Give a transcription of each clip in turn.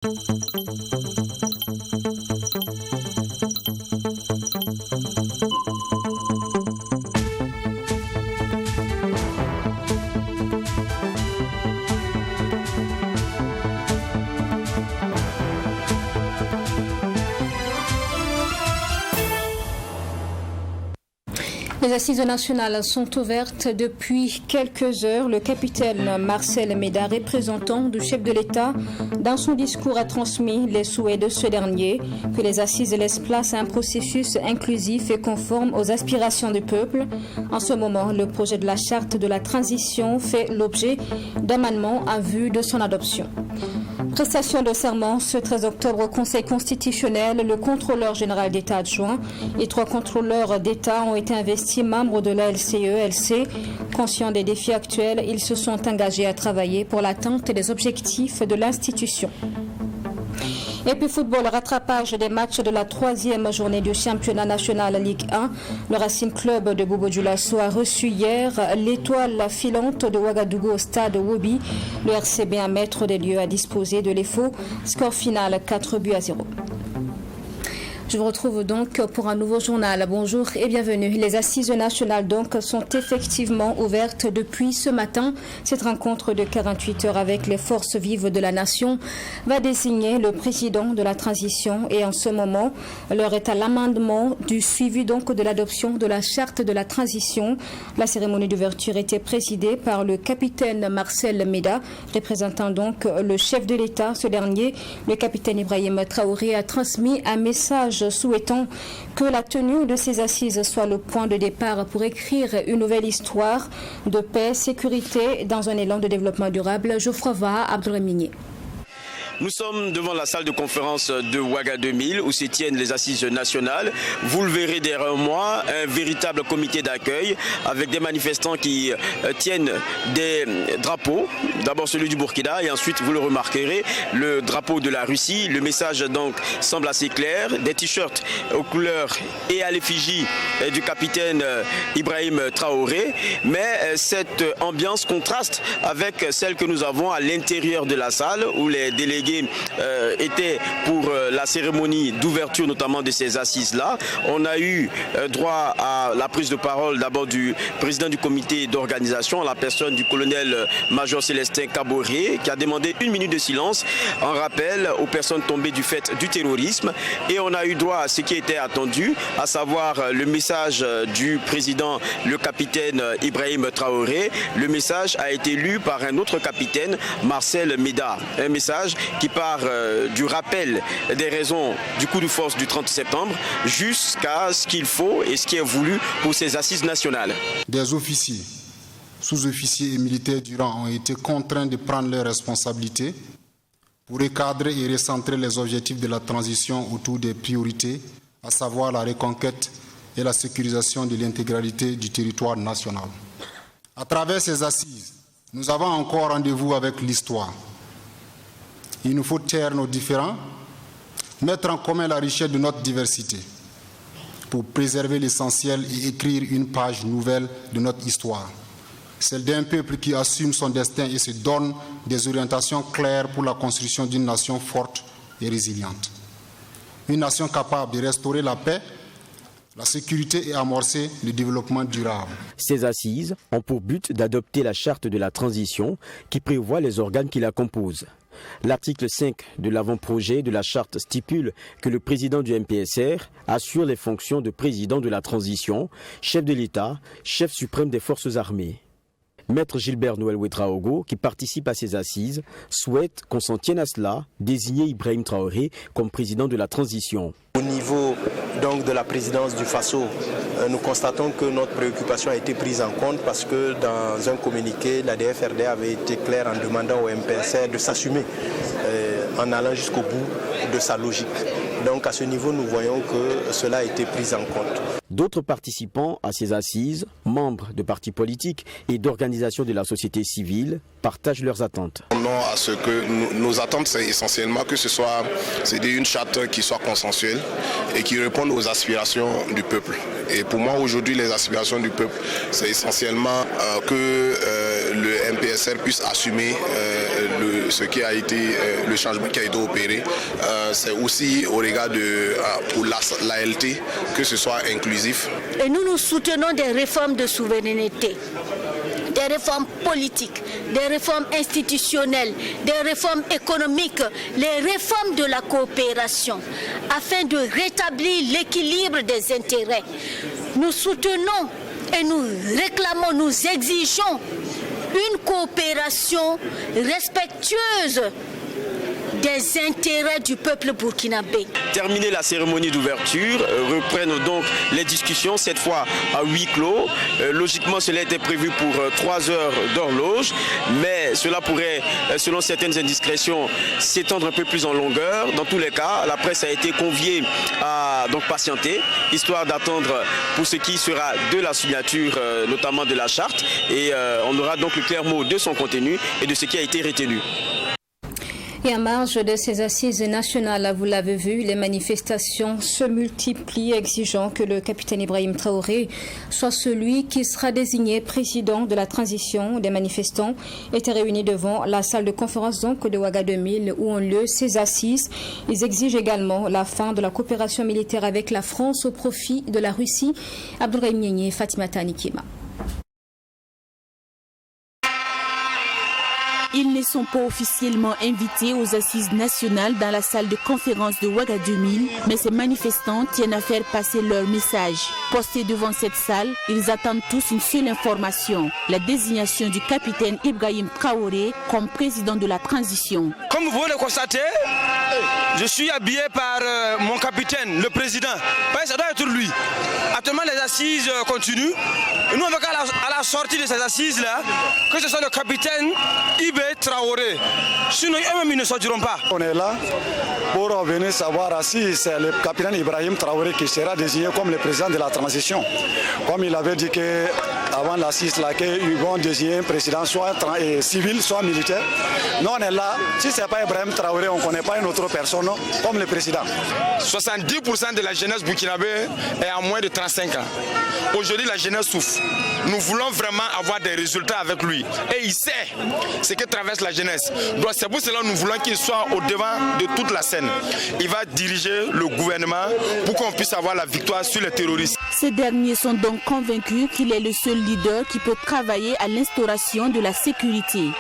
Les assises nationales sont ouvertes depuis quelques heures. Le capitaine Marcel Méda, représentant du chef de l'État, dans son discours a transmis les souhaits de ce dernier, que les assises laissent place à un processus inclusif et conforme aux aspirations du peuple. En ce moment, le projet de la charte de la transition fait l'objet d'amendements en vue de son adoption. Prestation de serment ce 13 octobre au Conseil constitutionnel, le contrôleur général d'État adjoint et 3 contrôleurs d'État ont été investis membres de la LCE-LC. Conscients des défis actuels, ils se sont engagés à travailler pour l'atteinte des objectifs de l'institution. Et puis football, rattrapage des matchs de la 3e journée du championnat national Ligue 1. Le Racing Club de Bobo Dioulasso a reçu hier l'étoile filante de Ouagadougou au stade Wobi. Le RCB, un maître des lieux, a disposé de l'EFO. Score final 4-0. Je vous retrouve donc pour un nouveau journal. Bonjour et bienvenue. Les assises nationales donc sont effectivement ouvertes depuis ce matin. Cette rencontre de 48 heures avec les forces vives de la nation va désigner le président de la transition et en ce moment, l'heure est à l'amendement du suivi donc de l'adoption de la charte de la transition. La cérémonie d'ouverture était présidée par le capitaine Marcel Méda, représentant donc le chef de l'État. Ce dernier, le capitaine Ibrahim Traoré, a transmis un message souhaitant que la tenue de ces assises soit le point de départ pour écrire une nouvelle histoire de paix, sécurité dans un élan de développement durable. Geoffroy Vaha, Abdourahmane. Nous sommes devant la salle de conférence de Ouaga 2000 où se tiennent les assises nationales. Vous le verrez derrière moi, un véritable comité d'accueil avec des manifestants qui tiennent des drapeaux. D'abord celui du Burkina et ensuite, vous le remarquerez, le drapeau de la Russie. Le message donc semble assez clair. Des t-shirts aux couleurs et à l'effigie du capitaine Ibrahim Traoré. Mais cette ambiance contraste avec celle que nous avons à l'intérieur de la salle où les délégués était pour la cérémonie d'ouverture notamment de ces assises-là. On a eu droit à la prise de parole d'abord du président du comité d'organisation, la personne du colonel-major Célestin Kaboré, qui a demandé 1 minute de silence en rappel aux personnes tombées du fait du terrorisme. Et on a eu droit à ce qui était attendu, à savoir le message du président, le capitaine Ibrahim Traoré. Le message a été lu par un autre capitaine, Marcel Méda. Un message qui part du rappel des raisons du coup de force du 30 septembre jusqu'à ce qu'il faut et ce qui est voulu pour ces assises nationales. Des officiers, sous-officiers et militaires du rang ont été contraints de prendre leurs responsabilités pour recadrer et recentrer les objectifs de la transition autour des priorités, à savoir la reconquête et la sécurisation de l'intégralité du territoire national. À travers ces assises, nous avons encore rendez-vous avec l'histoire. Il nous faut taire nos différends, mettre en commun la richesse de notre diversité pour préserver l'essentiel et écrire une page nouvelle de notre histoire. Celle d'un peuple qui assume son destin et se donne des orientations claires pour la construction d'une nation forte et résiliente. Une nation capable de restaurer la paix, la sécurité et amorcer le développement durable. Ces assises ont pour but d'adopter la charte de la transition qui prévoit les organes qui la composent. L'article 5 de l'avant-projet de la charte stipule que le président du MPSR assure les fonctions de président de la transition, chef de l'État, chef suprême des forces armées. Maître Gilbert Noël Ouedraogo, qui participe à ces assises, souhaite qu'on s'en tienne à cela, désigner Ibrahim Traoré comme président de la transition. Au niveau donc de la présidence du FASO, nous constatons que notre préoccupation a été prise en compte parce que dans un communiqué, la DFRD avait été claire en demandant au MPSR de s'assumer en allant jusqu'au bout de sa logique. Donc à ce niveau, nous voyons que cela a été pris en compte. D'autres participants à ces assises, membres de partis politiques et d'organisations de la société civile, partagent leurs attentes. Non, à ce que nos attentes, c'est essentiellement que ce soit une charte qui soit consensuelle et qui réponde aux aspirations du peuple. Et pour moi, aujourd'hui, les aspirations du peuple, c'est essentiellement que le MPSR puisse assumer ce qui a été le changement qui a été opéré, c'est aussi au regard de pour l'ALT que ce soit inclusif. Et nous soutenons des réformes de souveraineté, des réformes politiques, des réformes institutionnelles, des réformes économiques, les réformes de la coopération, afin de rétablir l'équilibre des intérêts. Nous soutenons et nous réclamons, nous exigeons une coopération respectueuse des intérêts du peuple burkinabé. Terminée la cérémonie d'ouverture, reprennent donc les discussions, cette fois à huis clos. Logiquement, cela était prévu pour 3 heures d'horloge, mais cela pourrait, selon certaines indiscrétions, s'étendre un peu plus en longueur. Dans tous les cas, la presse a été conviée à donc patienter, histoire d'attendre pour ce qui sera de la signature, notamment de la charte, et on aura donc le clair mot de son contenu et de ce qui a été retenu. Et en marge de ces assises nationales, vous l'avez vu, les manifestations se multiplient, exigeant que le capitaine Ibrahim Traoré soit celui qui sera désigné président de la transition. Des manifestants étaient réunis devant la salle de conférence donc de Ouaga 2000 où ont lieu ces assises. Ils exigent également la fin de la coopération militaire avec la France au profit de la Russie. Abdourahim Nienye et Fatimata Nikima. Ils ne sont pas officiellement invités aux assises nationales dans la salle de conférence de Ouaga 2000, mais ces manifestants tiennent à faire passer leur message. Postés devant cette salle, ils attendent tous une seule information, la désignation du capitaine Ibrahim Traoré comme président de la transition. Comme vous pouvez le constater, je suis habillé par mon capitaine, le président. Ça doit être lui. Actuellement, les assises continuent. Et nous, on veut qu'à la sortie de ces assises-là, que ce soit le capitaine Ibrahim Traoré. Sinon, eux-mêmes, ils ne sortiront pas. On est là pour venir savoir si c'est le capitaine Ibrahim Traoré qui sera désigné comme le président de la transition. Comme il avait dit qu'avant l'assise, qu'ils vont désigner un président soit civil, soit militaire. Nous, on est là. Si ce n'est pas Ibrahim Traoré, on ne connaît pas une autre personne comme le président. 70% de la jeunesse burkinabé est à moins de 35 ans. Aujourd'hui, la jeunesse souffre. Nous voulons vraiment avoir des résultats avec lui. Et il sait ce que traverse la jeunesse. Donc c'est pour cela que nous voulons qu'il soit au devant de toute la scène. Il va diriger le gouvernement pour qu'on puisse avoir la victoire sur les terroristes. Ces derniers sont donc convaincus qu'il est le seul leader qui peut travailler à l'instauration de la sécurité.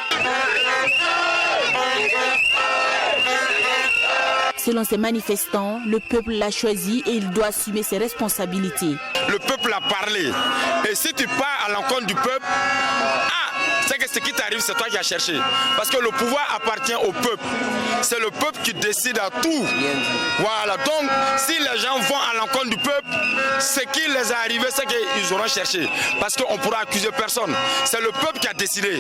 Selon ces manifestants, le peuple l'a choisi et il doit assumer ses responsabilités. Le peuple a parlé. Et si tu pars à l'encontre du peuple, c'est que ce qui t'arrive, c'est toi qui as cherché. Parce que le pouvoir appartient au peuple. C'est le peuple qui décide à tout. Voilà. Donc, si les gens vont à l'encontre du peuple, ce qui les est arrivé, c'est qu'ils auront cherché. Parce qu'on ne pourra accuser personne. C'est le peuple qui a décidé.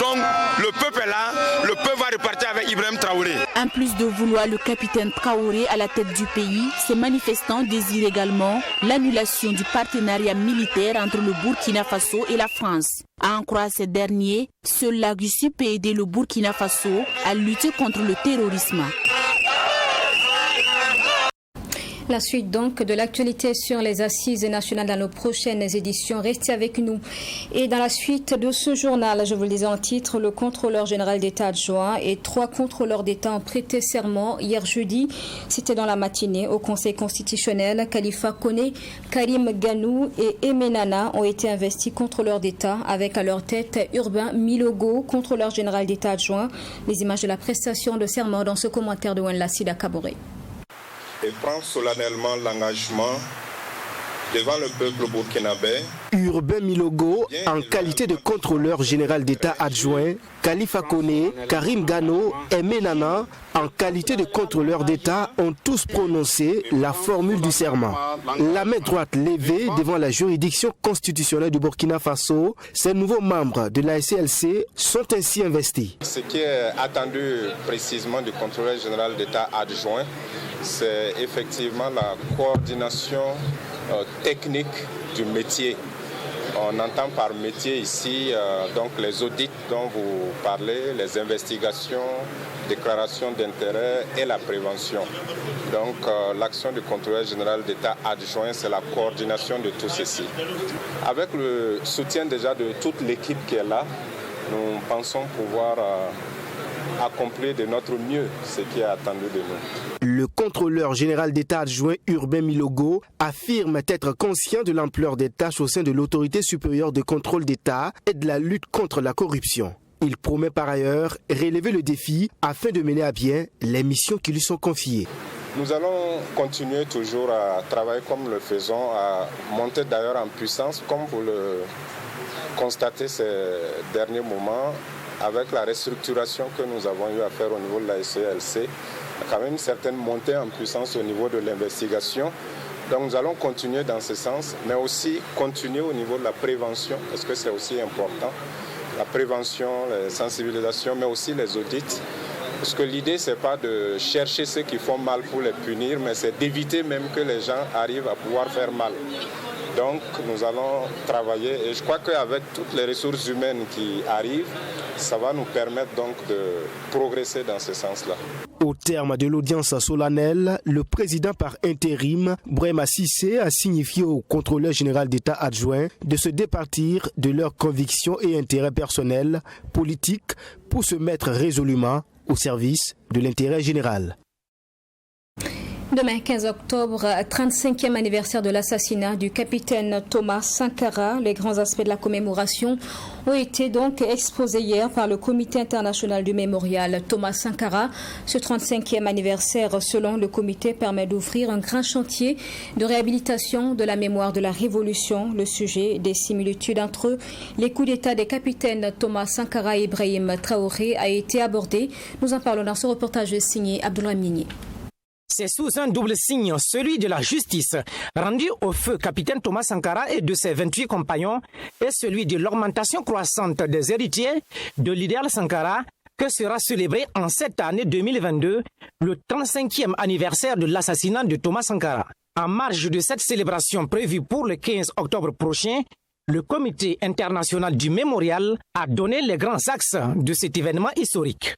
Donc, le peuple est là. Le peuple va repartir avec Ibrahim Traoré. En plus de vouloir le capitaine Traoré à la tête du pays, ces manifestants désirent également l'annulation du partenariat militaire entre le Burkina Faso et la France. À en croire ces derniers, seule la Russie peut aider le Burkina Faso à lutter contre le terrorisme. La suite donc de l'actualité sur les assises nationales dans nos prochaines éditions. Restez avec nous. Et dans la suite de ce journal, je vous le disais en titre, le contrôleur général d'État adjoint et 3 contrôleurs d'État ont prêté serment hier jeudi. C'était dans la matinée au Conseil constitutionnel. Khalifa Koné, Karim Ganou et Emenana ont été investis contrôleurs d'État avec à leur tête Urbain Milogo, contrôleur général d'État adjoint. Les images de la prestation de serment dans ce commentaire de Wenla Sida Kaboré. Et prend solennellement l'engagement devant le peuple burkinabé. Urbain Milogo, en qualité de contrôleur général d'État adjoint, Khalifa Koné, Karim Gano et Menana, en qualité de contrôleur d'État, ont tous prononcé la formule du serment. La main droite levée devant la juridiction constitutionnelle du Burkina Faso, ces nouveaux membres de la SCLC sont ainsi investis. Ce qui est attendu précisément du contrôleur général d'État adjoint, c'est effectivement la coordination technique du métier. On entend par métier ici donc les audits dont vous parlez, les investigations, déclarations d'intérêt et la prévention. Donc l'action du contrôleur général d'État adjoint, c'est la coordination de tout ceci. Avec le soutien déjà de toute l'équipe qui est là, nous pensons pouvoir accomplir de notre mieux ce qui est attendu de nous. Le contrôleur général d'État adjoint Urbain Milogo affirme être conscient de l'ampleur des tâches au sein de l'autorité supérieure de contrôle d'État et de la lutte contre la corruption. Il promet par ailleurs relever le défi afin de mener à bien les missions qui lui sont confiées. Nous allons continuer toujours à travailler comme nous le faisons, à monter d'ailleurs en puissance, comme vous le constatez ces derniers moments, avec la restructuration que nous avons eu à faire au niveau de la SCLC. Il y a quand même une certaine montée en puissance au niveau de l'investigation. Donc nous allons continuer dans ce sens, mais aussi continuer au niveau de la prévention, parce que c'est aussi important. La prévention, les sensibilisations, mais aussi les audits. Parce que l'idée, ce n'est pas de chercher ceux qui font mal pour les punir, mais c'est d'éviter même que les gens arrivent à pouvoir faire mal. Donc nous allons travailler et je crois qu'avec toutes les ressources humaines qui arrivent, ça va nous permettre donc de progresser dans ce sens-là. Au terme de l'audience solennelle, le président par intérim, Brema Sissé, a signifié au contrôleur général d'État adjoint de se départir de leurs convictions et intérêts personnels, politiques, pour se mettre résolument au service de l'intérêt général. Demain, 15 octobre, 35e anniversaire de l'assassinat du capitaine Thomas Sankara. Les grands aspects de la commémoration ont été donc exposés hier par le Comité international du mémorial Thomas Sankara. Ce 35e anniversaire, selon le comité, permet d'ouvrir un grand chantier de réhabilitation de la mémoire de la Révolution. Le sujet des similitudes entre les coups d'État des capitaines Thomas Sankara et Ibrahim Traoré a été abordé. Nous en parlons dans ce reportage signé Abdoulaye Migné. C'est sous un double signe, celui de la justice, rendu au feu capitaine Thomas Sankara et de ses 28 compagnons, et celui de l'augmentation croissante des héritiers de l'idéal Sankara, que sera célébré en cette année 2022, le 35e anniversaire de l'assassinat de Thomas Sankara. En marge de cette célébration prévue pour le 15 octobre prochain, le Comité international du mémorial a donné les grands axes de cet événement historique.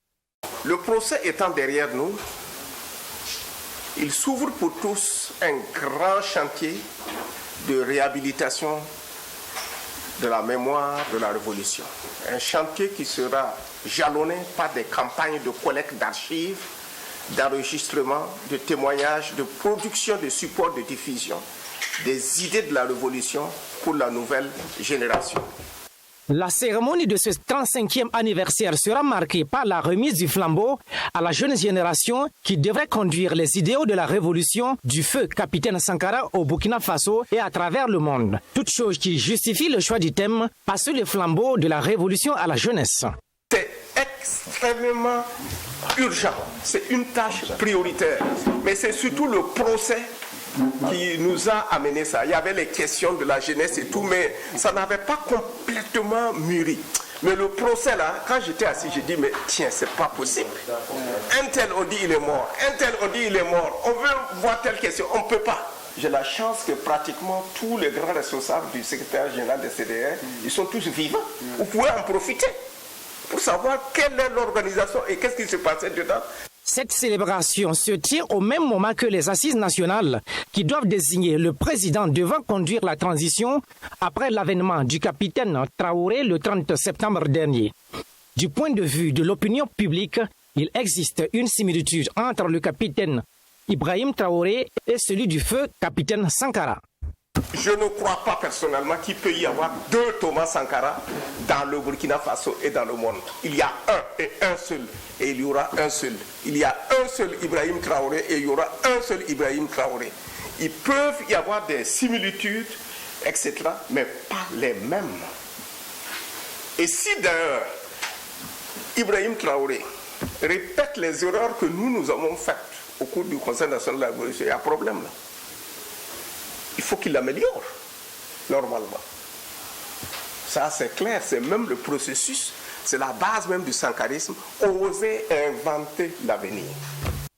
Le procès étant derrière nous, il s'ouvre pour tous un grand chantier de réhabilitation de la mémoire de la Révolution. Un chantier qui sera jalonné par des campagnes de collecte d'archives, d'enregistrement, de témoignages, de production de supports de diffusion, des idées de la Révolution pour la nouvelle génération. La cérémonie de ce 35e anniversaire sera marquée par la remise du flambeau à la jeune génération qui devrait conduire les idéaux de la révolution du feu capitaine Sankara au Burkina Faso et à travers le monde. Toute chose qui justifie le choix du thème « Passer le flambeau de la révolution à la jeunesse ». C'est extrêmement urgent, c'est une tâche prioritaire, mais c'est surtout le procès qui nous a amené ça. Il y avait les questions de la jeunesse et tout, mais ça n'avait pas complètement mûri. Mais le procès là, quand j'étais assis, j'ai dit, mais tiens, c'est pas possible. Un tel, on dit il est mort. Un tel, on dit il est mort. On veut voir telle question, on ne peut pas. J'ai la chance que pratiquement tous les grands responsables du secrétaire général des CDR, ils sont tous vivants. Vous pouvez en profiter pour savoir quelle est l'organisation et qu'est-ce qui se passait dedans. Cette célébration se tient au même moment que les assises nationales qui doivent désigner le président devant conduire la transition après l'avènement du capitaine Traoré le 30 septembre dernier. Du point de vue de l'opinion publique, il existe une similitude entre le capitaine Ibrahim Traoré et celui du feu capitaine Sankara. Je ne crois pas personnellement qu'il peut y avoir deux Thomas Sankara dans le Burkina Faso et dans le monde. Il y a un et un seul, et il y aura un seul. Il y a un seul Ibrahim Traoré et il y aura un seul Ibrahim Traoré. Ils peuvent y avoir des similitudes, etc., mais pas les mêmes. Et si d'ailleurs Ibrahim Traoré répète les erreurs que nous avons faites au cours du Conseil national de la Révolution, il y a un problème là. Il faut qu'il l'améliore, normalement. Ça, c'est clair, c'est même le processus, c'est la base même du sankarisme, oser inventer l'avenir.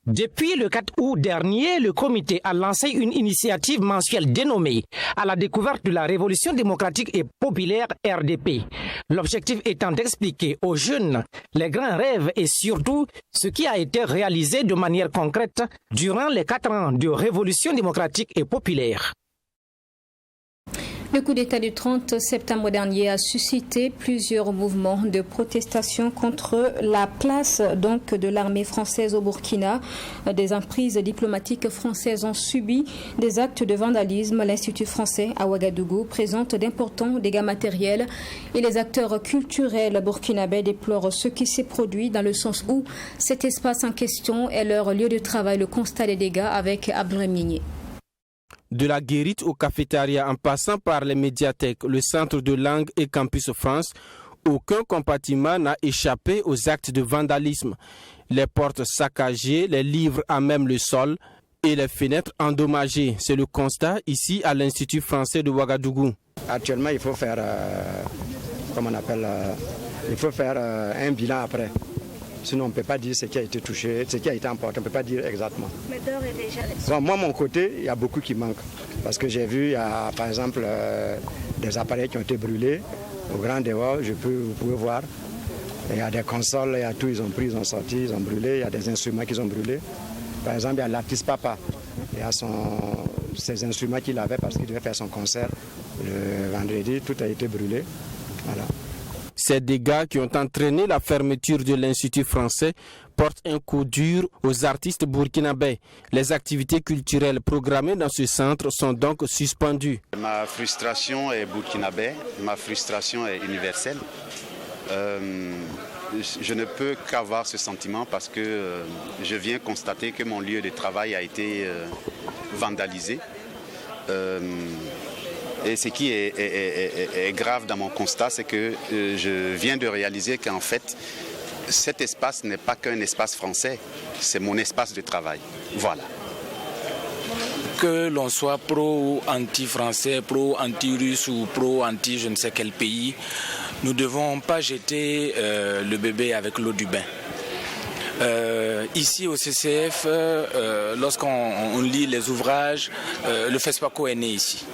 Depuis le 4 août dernier, le comité a lancé une initiative mensuelle dénommée « À la découverte de la Révolution démocratique et populaire RDP ». L'objectif étant d'expliquer aux jeunes les grands rêves et surtout ce qui a été réalisé de manière concrète durant les 4 ans de Révolution démocratique et populaire. Le coup d'État du 30 septembre dernier a suscité plusieurs mouvements de protestation contre la place de l'armée française au Burkina. Des emprises diplomatiques françaises ont subi des actes de vandalisme. L'Institut français à Ouagadougou présente d'importants dégâts matériels et les acteurs culturels burkinabés déplorent ce qui s'est produit dans le sens où cet espace en question est leur lieu de travail. Le constat des dégâts avec Abdourahmane Nié. De la guérite au cafétéria en passant par les médiathèques, le centre de langue et Campus France, aucun compartiment n'a échappé aux actes de vandalisme. Les portes saccagées, les livres à même le sol et les fenêtres endommagées. C'est le constat ici à l'Institut français de Ouagadougou. Actuellement, il faut faire, un bilan après. Sinon, on ne peut pas dire ce qui a été touché, ce qui a été emporté, on ne peut pas dire exactement. Mais d'or est déjà bon, moi, mon côté, il y a beaucoup qui manquent. Parce que j'ai vu, il y a par exemple des appareils qui ont été brûlés au Grand Dehors, vous pouvez voir. Il y a des consoles, il y a tout, ils ont pris, ils ont sorti, ils ont brûlé. Il y a des instruments qu'ils ont brûlés. Par exemple, il y a l'artiste Papa. Il y a ses instruments qu'il avait parce qu'il devait faire son concert le vendredi. Tout a été brûlé. Voilà. Ces dégâts qui ont entraîné la fermeture de l'Institut français portent un coup dur aux artistes burkinabés. Les activités culturelles programmées dans ce centre sont donc suspendues. Ma frustration est burkinabé, ma frustration est universelle. Je ne peux qu'avoir ce sentiment parce que je viens constater que mon lieu de travail a été vandalisé. Et ce qui est grave dans mon constat, c'est que je viens de réaliser qu'en fait, cet espace n'est pas qu'un espace français, c'est mon espace de travail. Voilà. Que l'on soit pro ou anti-français, pro anti-russe ou pro anti je ne sais quel pays, nous ne devons pas jeter le bébé avec l'eau du bain. Ici au CCF, lorsqu'on lit les ouvrages, le FESPACO est né ici.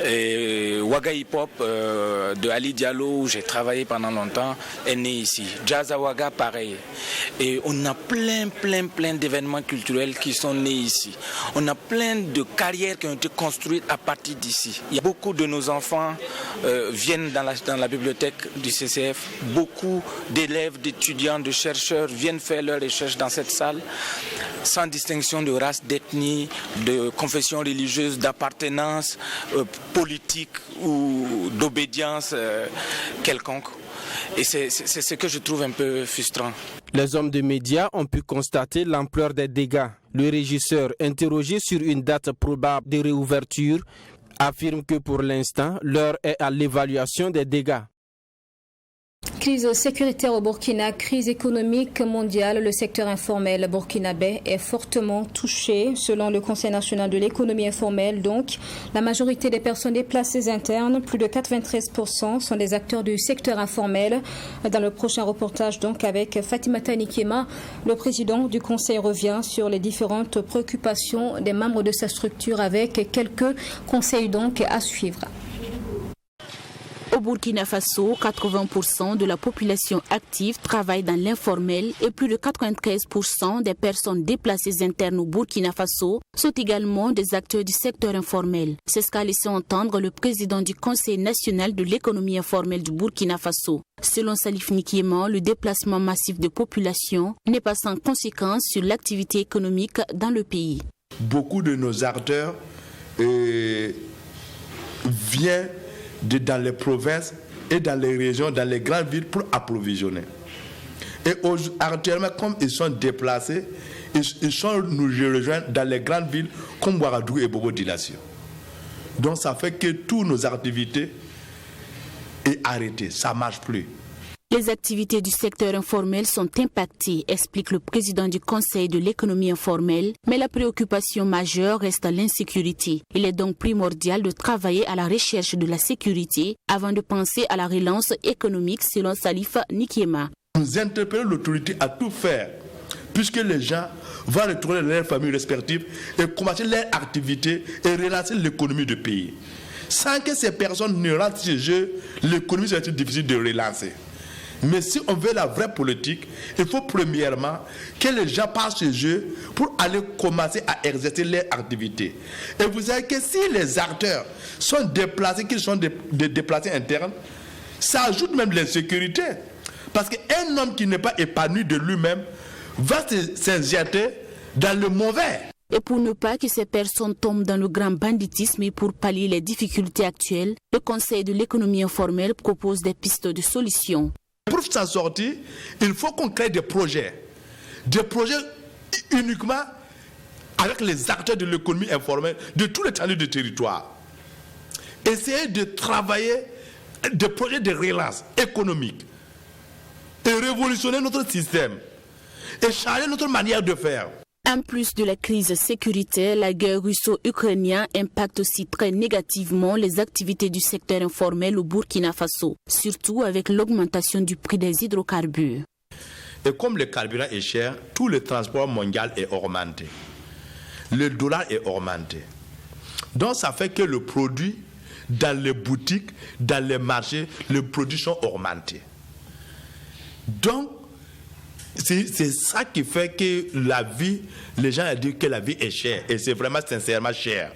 Et Ouaga Hip Hop de Ali Diallo, où j'ai travaillé pendant longtemps, est né ici. Jazz à Ouaga, pareil. Et on a plein d'événements culturels qui sont nés ici. On a plein de carrières qui ont été construites à partir d'ici. Il y a beaucoup de nos enfants viennent dans la bibliothèque du CCF. Beaucoup d'élèves, d'étudiants, de chercheurs viennent faire leurs recherches dans cette salle, sans distinction de race, d'ethnie, de confession religieuse, d'appartenance politique ou d'obédience quelconque. Et c'est ce que je trouve un peu frustrant. Les hommes de médias ont pu constater l'ampleur des dégâts. Le régisseur, interrogé sur une date probable de réouverture, affirme que pour l'instant, l'heure est à l'évaluation des dégâts. Crise sécuritaire au Burkina, crise économique mondiale, le secteur informel burkinabé est fortement touché. Selon le Conseil national de l'économie informelle, donc, la majorité des personnes déplacées internes, plus de 93%, sont des acteurs du secteur informel. Dans le prochain reportage, donc, avec Fatimata Nikiema, le président du Conseil revient sur les différentes préoccupations des membres de sa structure avec quelques conseils donc à suivre. Au Burkina Faso, 80% de la population active travaille dans l'informel et plus de 93% des personnes déplacées internes au Burkina Faso sont également des acteurs du secteur informel. C'est ce qu'a laissé entendre le président du Conseil national de l'économie informelle du Burkina Faso. Selon Salif Nikiema, le déplacement massif de population n'est pas sans conséquence sur l'activité économique dans le pays. Beaucoup de nos acteurs viennent dans les provinces et dans les régions, dans les grandes villes pour approvisionner. Et actuellement, comme ils sont déplacés, ils sont nous rejoindre dans les grandes villes comme Ouagadougou et Bobo-Dioulasso. Donc ça fait que toutes nos activités sont arrêtées, ça ne marche plus. Les activités du secteur informel sont impactées, explique le président du Conseil de l'économie informelle, mais la préoccupation majeure reste l'insécurité. Il est donc primordial de travailler à la recherche de la sécurité avant de penser à la relance économique, selon Salif Nikiema. Nous interpellons l'autorité à tout faire, puisque les gens vont retourner dans leurs familles respectives et commencer leur activité et relancer l'économie du pays. Sans que ces personnes ne rentrent chez eux, l'économie sera difficile de relancer. Mais si on veut la vraie politique, il faut premièrement que les gens passent chez eux pour aller commencer à exercer leur activité. Et vous savez que si les acteurs sont déplacés, qu'ils sont des déplacés internes, ça ajoute même l'insécurité. Parce qu'un homme qui n'est pas épanoui de lui-même va s'injecter dans le mauvais. Et pour ne pas que ces personnes tombent dans le grand banditisme et pour pallier les difficultés actuelles, le Conseil de l'économie informelle propose des pistes de solutions. Pour s'en sortir, il faut qu'on crée des projets uniquement avec les acteurs de l'économie informelle de tout l'étendue du territoire. Essayer de travailler des projets de relance économique et révolutionner notre système et changer notre manière de faire. En plus de la crise sécuritaire, la guerre russo-ukrainienne impacte aussi très négativement les activités du secteur informel au Burkina Faso, surtout avec l'augmentation du prix des hydrocarbures. Et comme le carburant est cher, tout le transport mondial est augmenté. Le dollar est augmenté. Donc ça fait que le produit, dans les boutiques, dans les marchés, les produits sont augmentés. Donc, c'est ça qui fait que la vie, les gens disent que la vie est chère. Et c'est vraiment sincèrement cher.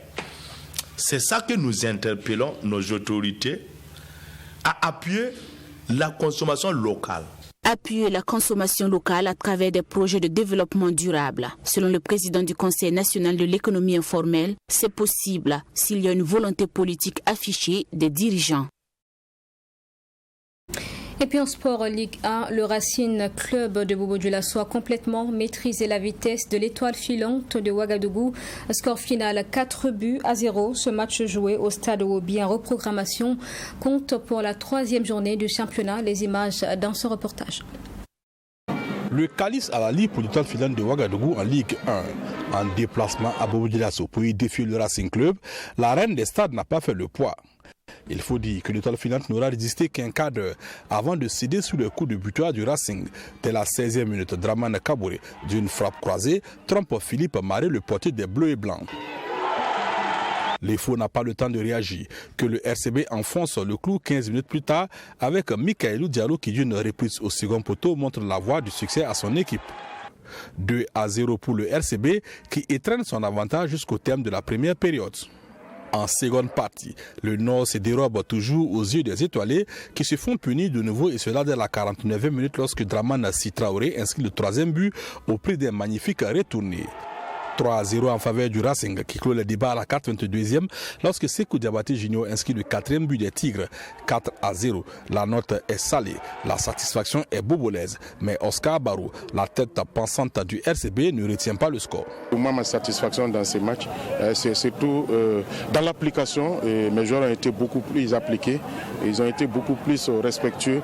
C'est ça que nous interpellons nos autorités à appuyer la consommation locale. Appuyer la consommation locale à travers des projets de développement durable. Selon le président du Conseil national de l'économie informelle, c'est possible s'il y a une volonté politique affichée des dirigeants. Et puis en sport Ligue 1, le Racing Club de Bobo Dioulasso a complètement maîtrisé la vitesse de l'étoile filante de Ouagadougou. Score final 4-0. Ce match joué au stade Obi en reprogrammation compte pour la 3e journée du championnat. Les images dans ce reportage. Le calice à la Ligue pour l'étoile filante de Ouagadougou en Ligue 1. En déplacement à Bobo Dioulasso pour y défier le Racing Club, la reine des stades n'a pas fait le poids. Il faut dire que l'étoile filante n'aura résisté qu'un quart d'heure avant de céder sous le coup de butoir du Racing. Dès la 16e minute, Dramane Kabouré, d'une frappe croisée, trompe Philippe Maré, le portier des Bleus et Blancs. L'EFO n'a pas le temps de réagir, que le RCB enfonce le clou 15 minutes plus tard avec Mikaelou Diallo qui d'une reprise au second poteau montre la voie du succès à son équipe. 2-0 pour le RCB qui étreint son avantage jusqu'au terme de la première période. En seconde partie, le Nord se dérobe toujours aux yeux des étoilés qui se font punir de nouveau et cela dès la 49e minute lorsque Dramane Traoré inscrit le 3e but au prix d'un magnifique retourné. 3-0 en faveur du Racing qui clôt le débat à la 82e lorsque Sekou Diabaté Junior inscrit le 4e but des Tigres. 4-0. La note est salée, la satisfaction est bobolaise, mais Oscar Barou, la tête pensante du RCB, ne retient pas le score. Pour moi, ma satisfaction dans ces matchs, c'est surtout dans l'application. Mes joueurs ont été beaucoup plus appliqués, ils ont été beaucoup plus respectueux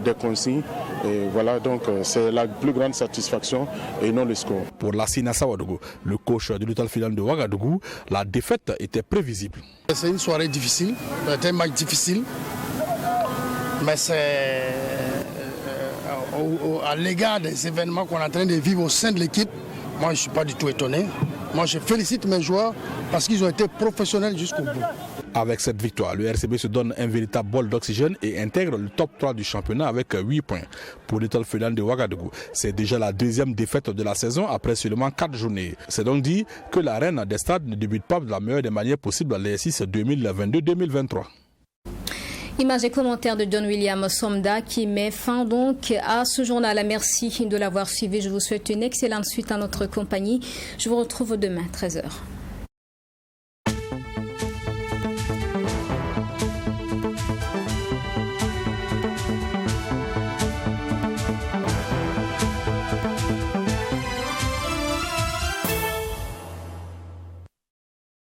des consignes. Et voilà, donc c'est la plus grande satisfaction et non le score. Pour Lassina Sawadougou, le coach de l'étoile filante de Ouagadougou, la défaite était prévisible. C'est une soirée difficile, c'est un match difficile, mais c'est à l'égard des événements qu'on est en train de vivre au sein de l'équipe, moi je ne suis pas du tout étonné. Moi je félicite mes joueurs parce qu'ils ont été professionnels jusqu'au bout. Avec cette victoire, le RCB se donne un véritable bol d'oxygène et intègre le top 3 du championnat avec 8 points. Pour l'étoile filante de Ouagadougou, c'est déjà la 2e défaite de la saison après seulement 4 journées. C'est donc dit que la reine des stades ne débute pas de la meilleure des manières possibles à l'exercice 2022-2023. Images et commentaires de John William Somda qui met fin donc à ce journal. Merci de l'avoir suivi. Je vous souhaite une excellente suite à notre compagnie. Je vous retrouve demain 13h.